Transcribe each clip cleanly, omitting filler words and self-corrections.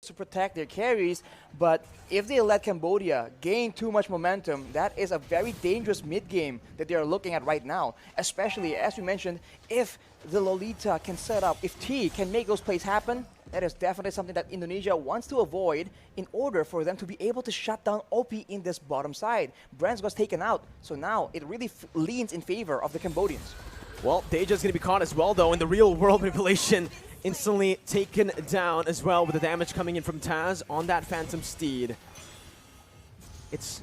to protect their carries, but if they let Cambodia gain too much momentum, that is a very dangerous mid game that they are looking at right now. Especially, as we mentioned, if the Lolita can set up, if T can make those plays happen, that is definitely something that Indonesia wants to avoid in order for them to be able to shut down OP in this bottom side. Brands was taken out, so now it really leans in favor of the Cambodians. Well, Deja's going to be caught as well, though, in the real world manipulation. Instantly taken down as well with the damage coming in from Taz on that Phantom Steed. It's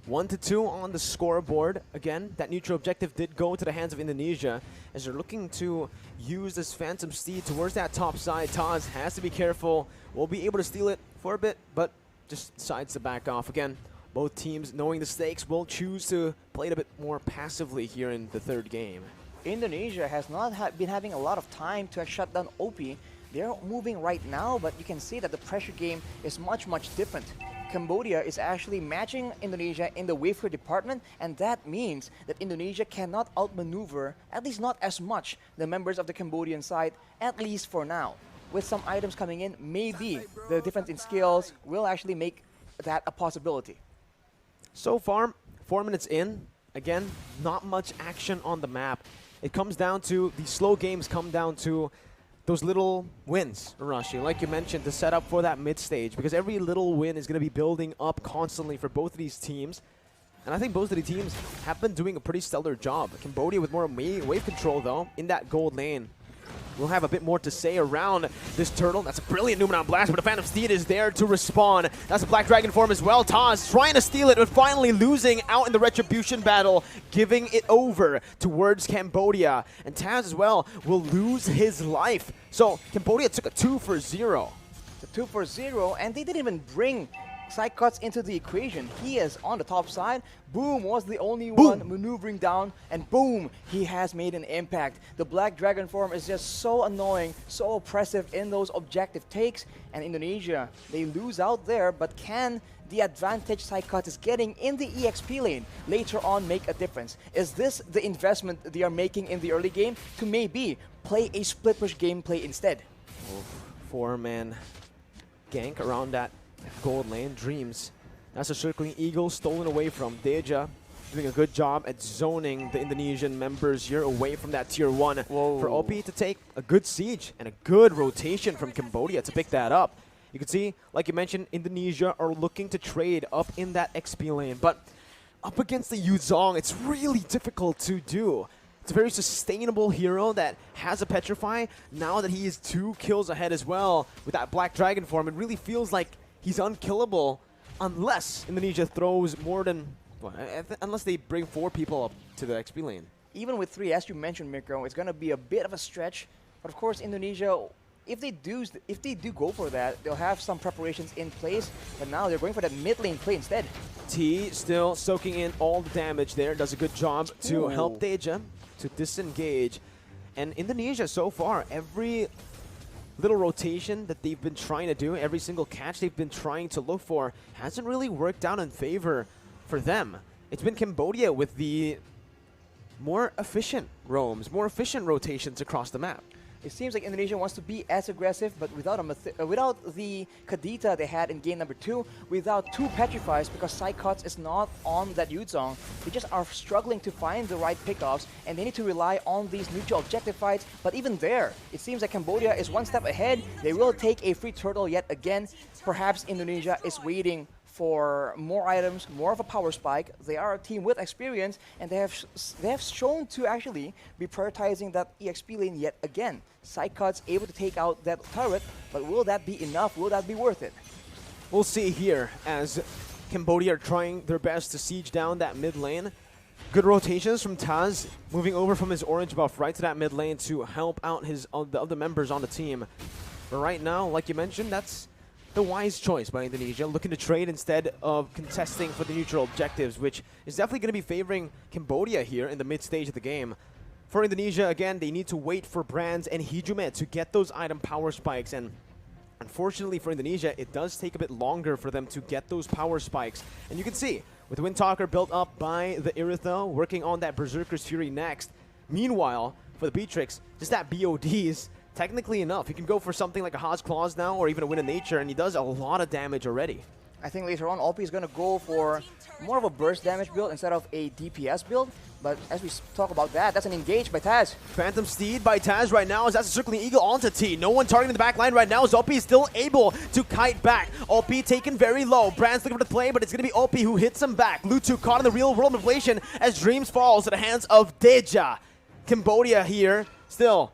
1-2 on the scoreboard. Again, that neutral objective did go to the hands of Indonesia as they're looking to use this Phantom Steed towards that top side. Taz has to be careful. Will be able to steal it for a bit, but just decides to back off. Again, both teams, knowing the stakes, will choose to play it a bit more passively here in the third game. Indonesia has not been having a lot of time to shut down OP. They're moving right now, but you can see that the pressure game is much, much different. Cambodia is actually matching Indonesia in the wafer department, and that means that Indonesia cannot outmaneuver, at least not as much, the members of the Cambodian side, at least for now. With some items coming in, maybe the difference in skills will actually make that a possibility. So far, 4 minutes in, again, not much action on the map. It comes down to, the slow games come down to those little wins, Arashi, like you mentioned, to set up for that mid stage, because every little win is going to be building up constantly for both of these teams. And I think both of the teams have been doing a pretty stellar job. Cambodia with more wave control, though, in that gold lane. We'll have a bit more to say around this turtle. That's a brilliant Numenon Blast, but the Phantom Steed is there to respawn. That's a Black Dragon form as well. Taz trying to steal it, but finally losing out in the Retribution battle, giving it over towards Cambodia. And Taz as well will lose his life. So Cambodia took a 2 for 0. The 2 for 0, and they didn't even bring side cuts into the equation. He is on the top side. Boom was the only one maneuvering down, and boom, he has made an impact. The Black Dragon form is just so annoying, so oppressive in those objective takes, and Indonesia, they lose out there, but can the advantage side cut is getting in the EXP lane later on make a difference? Is this the investment they are making in the early game to maybe play a split push gameplay instead? Four-man gank around that gold lane. Dreams. That's a circling eagle stolen away from Deja. Doing a good job at zoning the Indonesian members here away from that tier 1. Whoa. For OP to take a good siege and a good rotation from Cambodia to pick that up. You can see, like you mentioned, Indonesia are looking to trade up in that XP lane, but up against the Yuzong, it's really difficult to do. It's a very sustainable hero that has a Petrify. Now that he is 2 kills ahead as well with that Black Dragon form, it really feels like he's unkillable unless Indonesia throws more than, well, unless they bring 4 people up to the XP lane. Even with 3, as you mentioned, Mirko, it's going to be a bit of a stretch. But of course, Indonesia, if they do go for that, they'll have some preparations in place. But now they're going for that mid lane play instead. T still soaking in all the damage there. Does a good job to help Deja to disengage. And Indonesia so far, every little rotation that they've been trying to do, every single catch they've been trying to look for, hasn't really worked out in favor for them. It's been Cambodia with the more efficient roams, more efficient rotations across the map. It seems like Indonesia wants to be as aggressive, but without the Kadita they had in game number 2, without 2 Petrifies, because side cuts is not on that Yuzong. They just are struggling to find the right pickoffs, and they need to rely on these neutral objective fights. But even there, it seems like Cambodia is one step ahead. They will take a free turtle yet again. Perhaps Indonesia is waiting for more items, more of a power spike. They are a team with experience, and they have shown to actually be prioritizing that EXP lane yet again. Side cuts able to take out that turret, but will that be enough? Will that be worth it? We'll see here as Cambodia are trying their best to siege down that mid lane. Good rotations from Taz, moving over from his orange buff right to that mid lane to help out the other members on the team. But right now, like you mentioned, that's the wise choice by Indonesia, looking to trade instead of contesting for the neutral objectives, which is definitely going to be favoring Cambodia here in the mid stage of the game. For Indonesia, again, they need to wait for Brands and Hijumet to get those item power spikes, and unfortunately for Indonesia, it does take a bit longer for them to get those power spikes. And you can see, with Windtalker built up by the Iritho, working on that Berserker's Fury next. Meanwhile, for the Beatrix, just that BODs technically enough. He can go for something like a Haas Claws now, or even a Wind of Nature, and he does a lot of damage already. I think later on, OP is going to go for more of a burst damage build instead of a DPS build. But as we talk about that, that's an engage by Taz. Phantom Steed by Taz right now as that's a Circling Eagle onto T. No one targeting the back line right now as OP is still able to kite back. OP taken very low. Brand's looking for the play, but it's going to be OP who hits him back. Lutu caught in the real world manipulation as Dreams falls to the hands of Deja. Cambodia here. Still,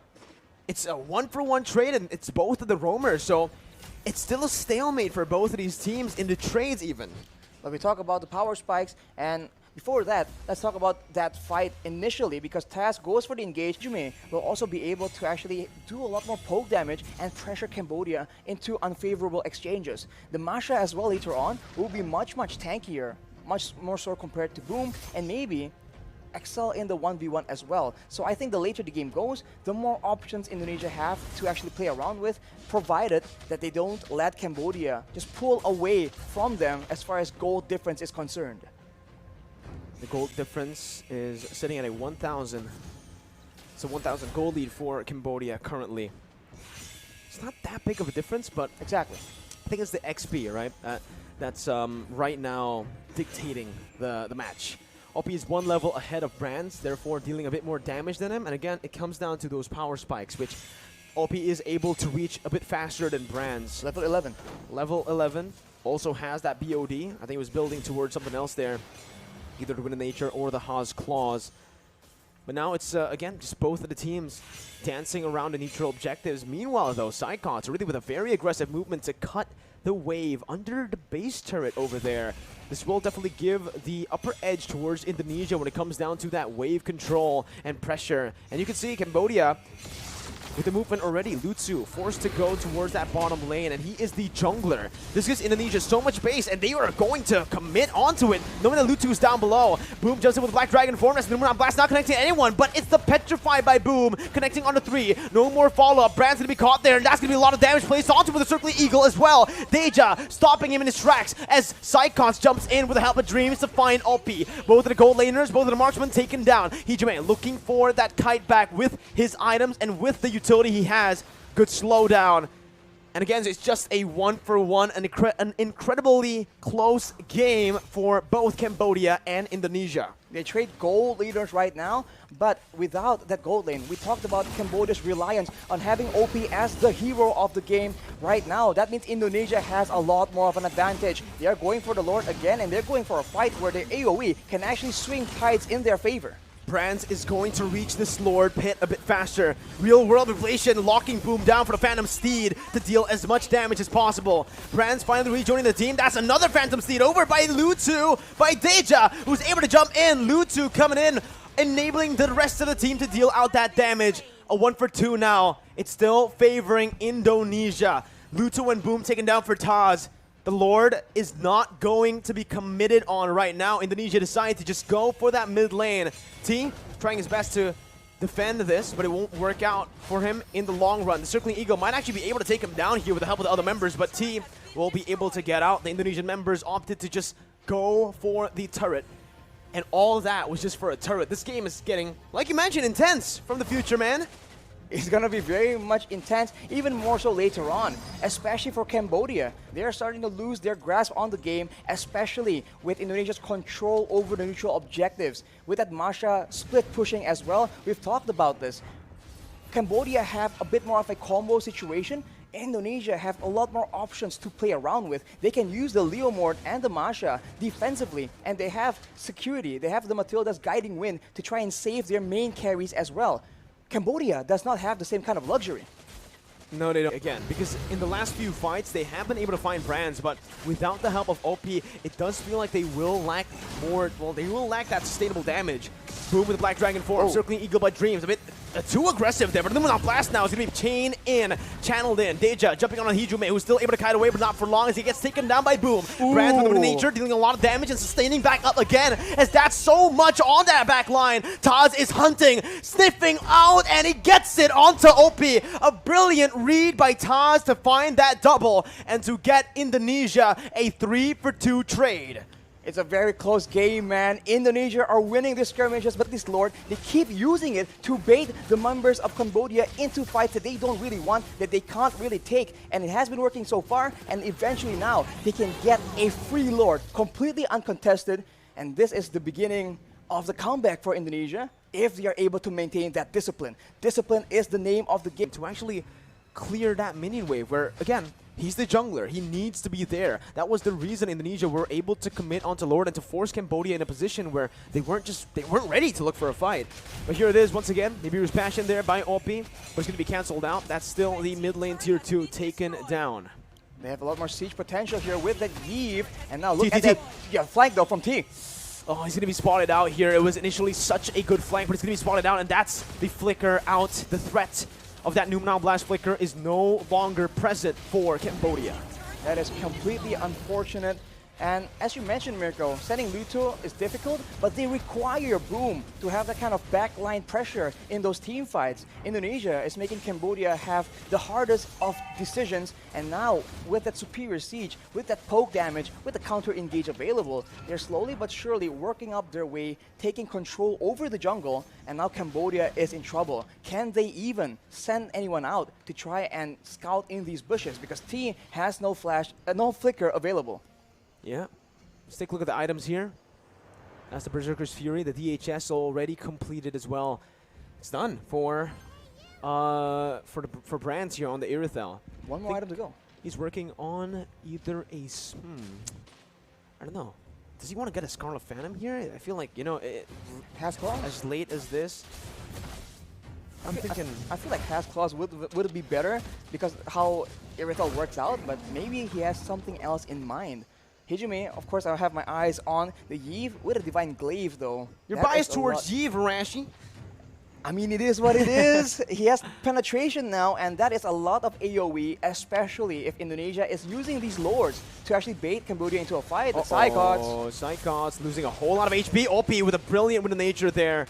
it's a 1-for-1 trade, and it's both of the roamers, so it's still a stalemate for both of these teams in the trades even. But we talk about the power spikes, and before that, let's talk about that fight initially, because Taz goes for the engage. Jume will also be able to actually do a lot more poke damage and pressure Cambodia into unfavorable exchanges. The Masha as well later on will be much tankier, much more so compared to Boom, and maybe excel in the 1v1 as well. So I think the later the game goes, the more options Indonesia have to actually play around with, provided that they don't let Cambodia just pull away from them as far as gold difference is concerned. The gold difference is sitting at a 1,000. It's a 1,000 gold lead for Cambodia currently. It's not that big of a difference, but exactly. I think it's the XP, right? That's right now dictating the match. OP is one level ahead of Brands, therefore dealing a bit more damage than him. And again, it comes down to those power spikes, which OP is able to reach a bit faster than Brands. Level 11. Level 11 also has that BOD. I think it was building towards something else there, either the Wind of Nature or the Haas Claws. But now it's, again, just both of the teams dancing around the neutral objectives. Meanwhile, though, Psychots really with a very aggressive movement to cut the wave under the base turret over there. This will definitely give the upper edge towards Indonesia when it comes down to that wave control and pressure. And you can see Cambodia with the movement already. Lutsu forced to go towards that bottom lane, and he is the jungler. This gives Indonesia so much base, and they are going to commit onto it, knowing that Lutsu is down below. Boom jumps in with Black Dragon form. That's the Numeron Blast, not connecting anyone, but it's the Petrify by Boom, connecting onto 3. No more follow-up. Brand's going to be caught there, and that's going to be a lot of damage placed onto with the Circling Eagle as well. Deja stopping him in his tracks as Psychons jumps in with the help of Dreams to find OP. Both of the gold laners, both of the marksmen taken down. Hijime looking for that kite back with his items and with the utility he has. Good slowdown. And again, it's just a 1-for-1, an incredibly close game for both Cambodia and Indonesia. They trade gold leaders right now, but without that gold lane, we talked about Cambodia's reliance on having OP as the hero of the game right now. That means Indonesia has a lot more of an advantage. They are going for the Lord again, and they're going for a fight where their AoE can actually swing tides in their favor. Brands is going to reach this Lord pit a bit faster. Real world inflation locking Boom down for the Phantom Steed to deal as much damage as possible. Brands finally rejoining the team. That's another Phantom Steed over by Lutsu, by Deja, who's able to jump in. Lutsu coming in, enabling the rest of the team to deal out that damage. A 1-for-2 now. It's still favoring Indonesia. Lutsu and Boom taken down for Taz. The Lord is not going to be committed on right now. Indonesia decided to just go for that mid lane. T trying his best to defend this, but it won't work out for him in the long run. The Circling Eagle might actually be able to take him down here with the help of the other members, but T will be able to get out. The Indonesian members opted to just go for the turret. And all of that was just for a turret. This game is getting, like you mentioned, intense from the future, man. It's going to be very much intense, even more so later on, especially for Cambodia. They are starting to lose their grasp on the game, especially with Indonesia's control over the neutral objectives. With that Masha split pushing as well, we've talked about this. Cambodia have a bit more of a combo situation. Indonesia have a lot more options to play around with. They can use the Leomord and the Masha defensively, and they have security. They have the Matilda's Guiding Wind to try and save their main carries as well. Cambodia does not have the same kind of luxury. No, they don't. Again, because in the last few fights, they have been able to find Brands, but without the help of OP, it does feel like they will lack more, well, they will lack that sustainable damage. Boom with the Black Dragon form, Circling Eagle by Dreams. A bit too aggressive there, but the Numeron Blast now is going to be chain in, channeled in. Deja jumping on Hijume, who's still able to kite away, but not for long as he gets taken down by Boom. Brands with the Wind of Nature, dealing a lot of damage and sustaining back up again, as that's so much on that back line. Taz is hunting, sniffing out, and he gets it onto OP. A brilliant read by Taz to find that double and to get Indonesia a 3-for-2 trade. It's a very close game, man. Indonesia are winning these skirmishes, but this Lord, they keep using it to bait the members of Cambodia into fights that they don't really want, that they can't really take. And it has been working so far, and eventually now they can get a free Lord, completely uncontested. And this is the beginning of the comeback for Indonesia, if they are able to maintain that discipline. Discipline is the name of the game. To actually clear that minion wave where, again, he's the jungler. He needs to be there. That was the reason Indonesia were able to commit onto Lord and to force Cambodia in a position where they weren't ready to look for a fight. But here it is once again. Nibiru's passion there by OP, but it's going to be cancelled out. That's still the mid lane tier 2 taken down. They have a lot more siege potential here with that Iesf. And now look at that flank though from T. Oh, he's going to be spotted out here. It was initially such a good flank, but it's going to be spotted out, and that's the flicker out. The threat of that Numenal Blast flicker is no longer present for Cambodia. That is completely unfortunate. And as you mentioned, Mirko, sending Luto is difficult, but they require Boom to have that kind of backline pressure in those team fights. Indonesia is making Cambodia have the hardest of decisions, and now with that superior siege, with that poke damage, with the counter engage available, they're slowly but surely working up their way, taking control over the jungle, and now Cambodia is in trouble. Can they even send anyone out to try and scout in these bushes? Because T has no flash, no flicker available. Yeah, let's take a look at the items here. That's the Berserker's Fury, the DHS already completed as well. It's done for Brands here on the Irithel. One more item to go. He's working on either a I don't know. Does he want to get a Scarlet Phantom here? I feel like, you know, Has Claws? As late as this, I'm thinking. I feel like Has Claws would be better because how Irithel works out, but maybe he has something else in mind. Hijime, of course, I have my eyes on the Iesf with a Divine Glaive, though. You're biased towards Iesf, Rashi. I mean, it is what it is. He has penetration now, and that is a lot of AoE, especially if Indonesia is using these lords to actually bait Cambodia into a fight. The Psychots. Oh, Psychots losing a whole lot of HP. OP with a brilliant Wind of Nature there.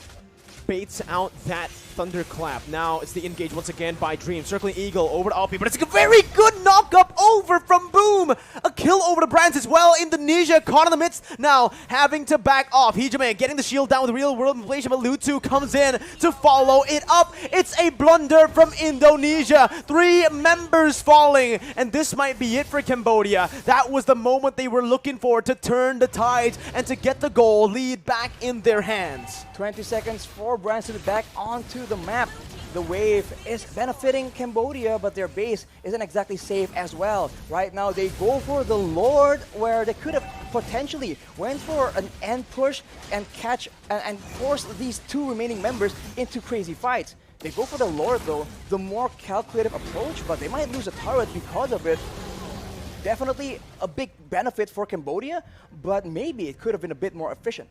Baits out that Thunderclap. Now it's the engage once again by Dream. Circling Eagle over to OP, but it's a very good knock-up over from Boom. A kill over to Brands as well. Indonesia caught in the midst. Now having to back off. Hijime getting the shield down with real-world inflation, but Lutu comes in to follow it up. It's a blunder from Indonesia. 3 members falling, and this might be it for Cambodia. That was the moment they were looking for to turn the tides and to get the goal lead back in their hands. 20 seconds for Brands to be back onto the map. The wave is benefiting Cambodia, but their base isn't exactly safe as well. Right now, they go for the Lord, where they could have potentially went for an end push and catch and force these 2 remaining members into crazy fights. They go for the Lord, though, the more calculative approach, but they might lose a turret because of it. Definitely a big benefit for Cambodia, but maybe it could have been a bit more efficient.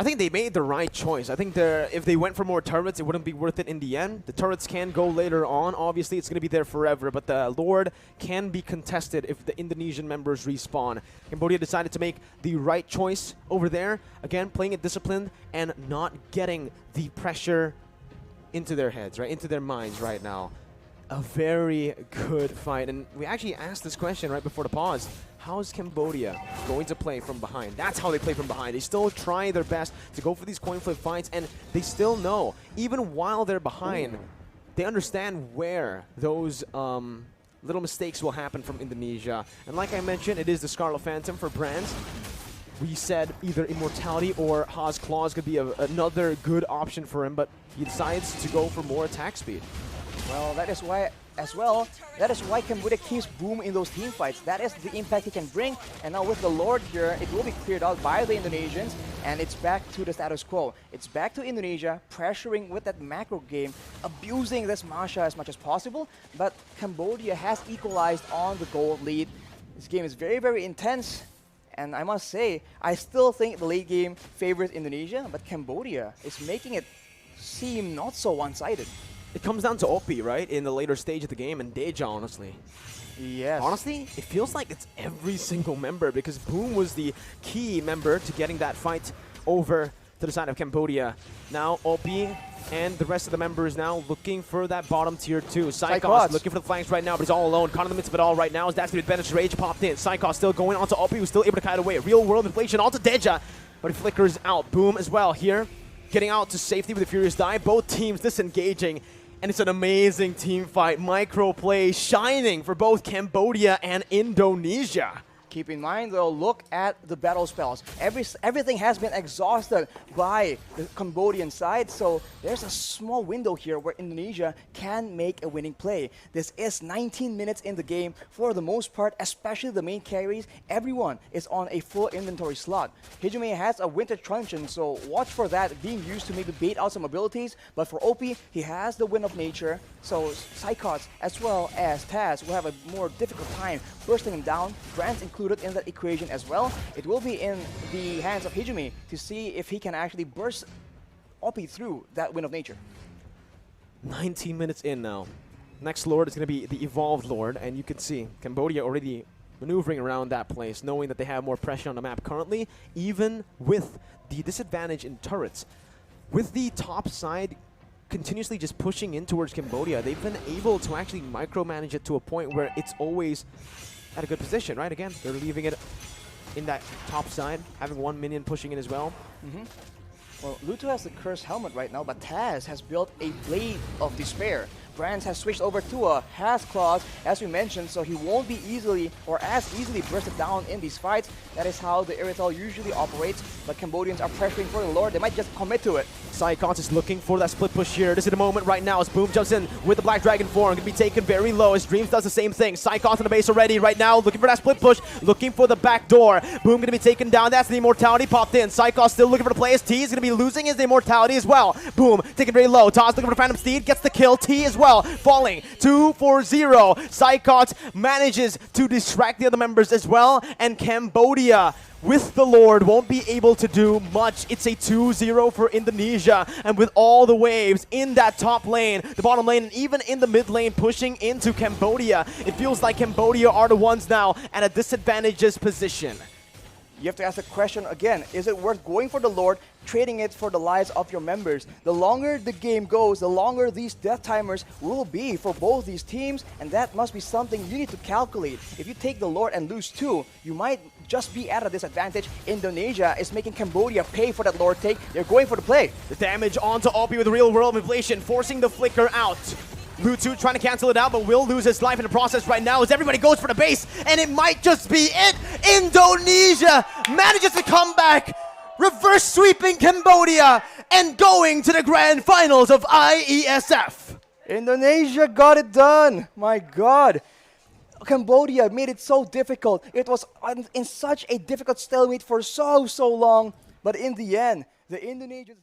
I think they made the right choice. I think if they went for more turrets, it wouldn't be worth it in the end. The turrets can go later on. Obviously, it's going to be there forever, but the Lord can be contested if the Indonesian members respawn. Cambodia decided to make the right choice over there. Again, playing it disciplined and not getting the pressure into their heads, right? Into their minds right now. A very good fight. And we actually asked this question right before the pause. How is Cambodia going to play from behind? That's how they play from behind. They still try their best to go for these coin flip fights, and they still know, even while they're behind, they understand where those little mistakes will happen from Indonesia. And like I mentioned, it is the Scarlet Phantom for Brands. We said either Immortality or Haas Claws could be another good option for him, but he decides to go for more attack speed. Well, that is why, as well, that is why Cambodia keeps Boom in those team fights. That is the impact he can bring. And now with the Lord here, it will be cleared out by the Indonesians, and it's back to the status quo. It's back to Indonesia, pressuring with that macro game, abusing this Masha as much as possible, but Cambodia has equalized on the gold lead. This game is very, very intense, and I must say, I still think the late game favors Indonesia, but Cambodia is making it seem not so one-sided. It comes down to OP, right, in the later stage of the game, and Deja, honestly. Yes. Honestly, it feels like it's every single member, because Boom was the key member to getting that fight over to the side of Cambodia. Now Opie and the rest of the members now looking for that bottom tier 2. Psychos looking for the flanks right now, but he's all alone. Caught in the midst of it all right now. As that's with Bennett's Rage popped in. Psychos still going onto Opie, who's still able to kite away. Real world inflation onto Deja, but he flickers out. Boom as well here, getting out to safety with a Furious Dive. Both teams disengaging, and it's an amazing team fight. Micro play shining for both Cambodia and Indonesia. Keep in mind, though, look at the battle spells. Everything has been exhausted by the Cambodian side, so there's a small window here where Indonesia can make a winning play. This is 19 minutes in the game. For the most part, especially the main carries, everyone is on a full inventory slot. Hijime has a Winter Truncheon, so watch for that being used to maybe bait out some abilities. But for OP, he has the Wind of Nature, so Psychots as well as Taz will have a more difficult time bursting him down. Grant's included in that equation as well. It will be in the hands of Hijime to see if he can actually burst Opie through that Wind of Nature. 19 minutes in now. Next Lord is going to be the Evolved Lord, and you can see Cambodia already maneuvering around that place, knowing that they have more pressure on the map currently, even with the disadvantage in turrets. With the top side continuously just pushing in towards Cambodia, they've been able to actually micromanage it to a point where it's always at a good position, right? Again, they're leaving it in that top side, having one minion pushing in as well. Well, Luto has the Cursed Helmet right now, but Taz has built a Blade of Despair. Brands has switched over to a Has Claws, as we mentioned, so he won't be easily or as easily bursted down in these fights. That is how the Irithel usually operates, but Cambodians are pressuring for the Lord. They might just commit to it. Psychons is looking for that split push here. This is the moment right now as Boom jumps in with the Black Dragon form. Going to be taken very low as Dreams does the same thing. Psychons on the base already right now, looking for that split push, looking for the back door. Boom going to be taken down. That's the Immortality popped in. Psychons still looking for the play as T is going to be losing his Immortality as well. Boom taken very low. Toss looking for the Phantom Steed, gets the kill. T as well, falling 2-4-0. Psychons manages to distract the other members as well, and Cambodia with the Lord won't be able to do much. It's a 2-0 for Indonesia, and with all the waves in that top lane, the bottom lane, and even in the mid lane pushing into Cambodia, it feels like Cambodia are the ones now at a disadvantageous position. You have to ask the question again, is it worth going for the Lord, trading it for the lives of your members? The longer the game goes, the longer these death timers will be for both these teams, and that must be something you need to calculate. If you take the Lord and lose 2, you might just be at a disadvantage. Indonesia is making Cambodia pay for that Lord take. They're going for the play. The damage onto Opie with real world inflation, forcing the flicker out. Lutu trying to cancel it out, but will lose his life in the process right now as everybody goes for the base, and it might just be it. Indonesia manages to come back, reverse sweeping Cambodia, and going to the grand finals of Iesf. Indonesia got it done. My God. Cambodia made it so difficult. It was in such a difficult stalemate for so long, but in the end, the Indonesians